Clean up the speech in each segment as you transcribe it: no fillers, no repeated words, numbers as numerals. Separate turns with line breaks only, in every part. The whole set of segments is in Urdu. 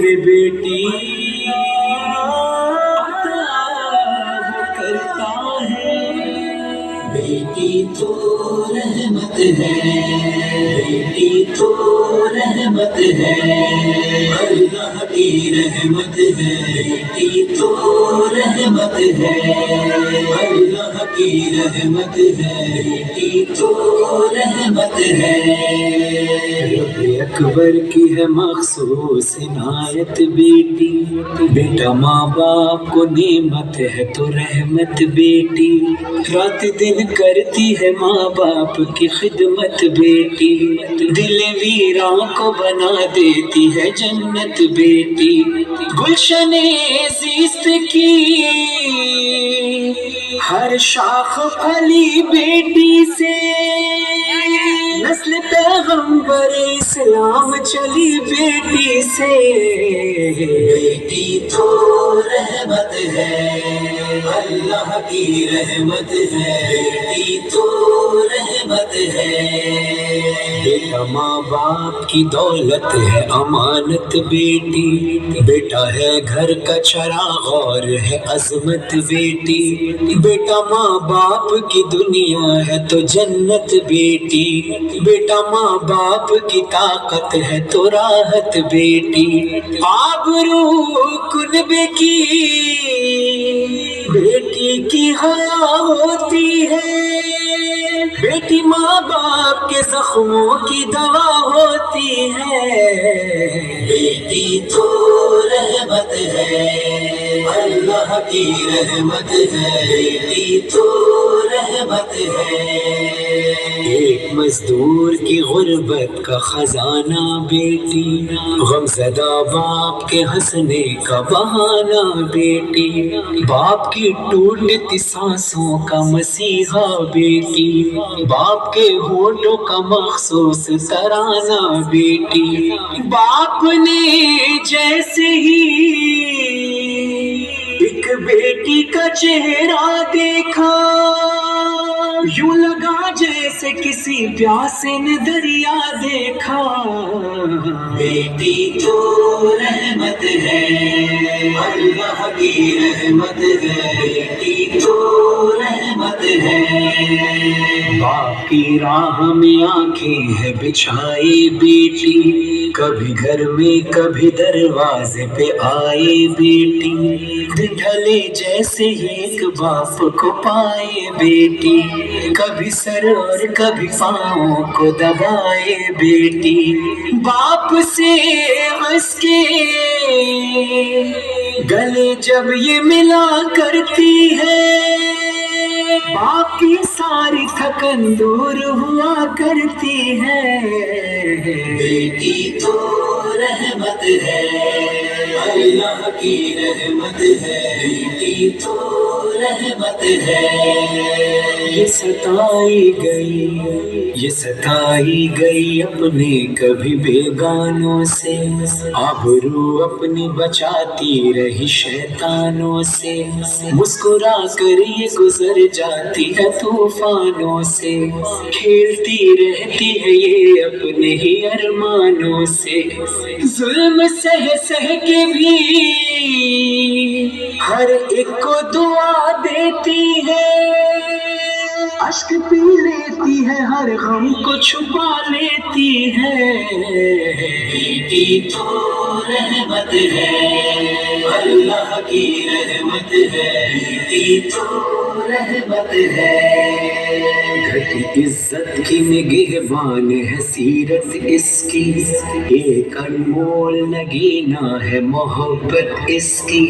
میں بیٹی عطا وہ کرتا ہے. بیٹی تو رحمت ہے، بیٹی تو رحمت ہے، اللہ کی رحمت ہے. بیٹی تو رحمت ہے، اللہ کی رحمت ہے. بیٹی تو رحمت ہے. رب اکبر کی ہے مخصوص عنایت بیٹی. بیٹا ماں باپ کو نعمت ہے تو رحمت بیٹی. رات دن کرتی ہے ماں باپ کی خدمت بیٹی. دل ویراں کو بنا دیتی ہے جنت بیٹی. گلشن زیست کی ہر شاخ پھلی بیٹی سے. نسل پیغمبر اسلام چلی بیٹی سے. بیٹی تو رحمت ہے، اللہ کی رحمت ہے. بیٹی تو رحمت ہے. بیٹا ماں باپ کی دولت ہے امانت بیٹی. بیٹا ہے گھر کا چراغ اور ہے عظمت بیٹی. بیٹا ماں باپ کی دنیا ہے تو جنت بیٹی. بیٹا ماں باپ کی طاقت ہے تو راحت بیٹی. آبرو کنبے کی بیٹی کی حیا ہوتی ہے. بیٹی ماں باپ کے زخموں کی دوا ہوتی ہے. بیٹی تو رحمت ہے، اللہ کی رحمت ہے. بیٹی تو رحمت ہے. ایک مزدور کی غربت کا خزانہ بیٹی. غمزدہ باپ کے ہنسنے کا بہانہ بیٹی. باپ کی ٹوٹتی سانسوں کا مسیحا بیٹی. باپ کے ہونٹوں کا مخصوص ترانہ بیٹی. باپ نے جیسے ہی ایک بیٹی کا چہرہ دیکھا، یوں لگا جیسے کسی پیاسے نے دریا دیکھا. بیٹی تو رحمت ہے، اللہ کی رحمت ہے. بیٹی تو رحمت ہے. باپ کی راہ میں آنکھیں ہے بچھائی بیٹی. کبھی گھر میں کبھی دروازے پہ آئے بیٹی. دن ڈھلے جیسے ہی ایک باپ کو پائے بیٹی. کبھی سر اور کبھی پاؤں کو دبائے بیٹی. باپ سے ہنس کے گلے جب یہ ملا کرتی ہے، باپ کی ساری تھکن دور ہوا کرتی ہے. بیٹی تو رحمت ہے، اللہ کی رحمت ہے. بیٹی تو رحمت ہے. یہ ستائی گئی اپنے کبھی بیگانوں سے. آبرو اپنی بچاتی رہی شیطانوں سے. مسکرا کر یہ گزر جاتی ہے طوفانوں سے. کھیلتی رہتی ہے یہ اپنے ہی ارمانوں سے. ظلم سہ کے بھی ہر ایک کو دعا دیتی ہے. اشک پی لیتی ہے ہر غم کو چھپا لیتی ہے. بیٹی تو رحمت ہے، اللہ کی رحمت ہے. بیٹی تو رحمت ہے. گھٹ عزت کی نگہبان ہے سیرت اس کی. ایک انمول نگینہ ہے محبت اس کی.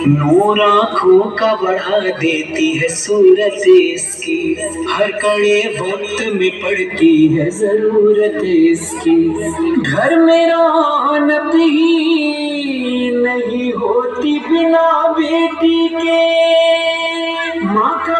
نور آنکھوں کا بڑھا دیتی ہے صورت اس کی. ہر کڑے وقت میں پڑتی ہے ضرورت اس کی. گھر میں رونق ہی نہیں ہوتی بنا بیٹی کے. ماں کا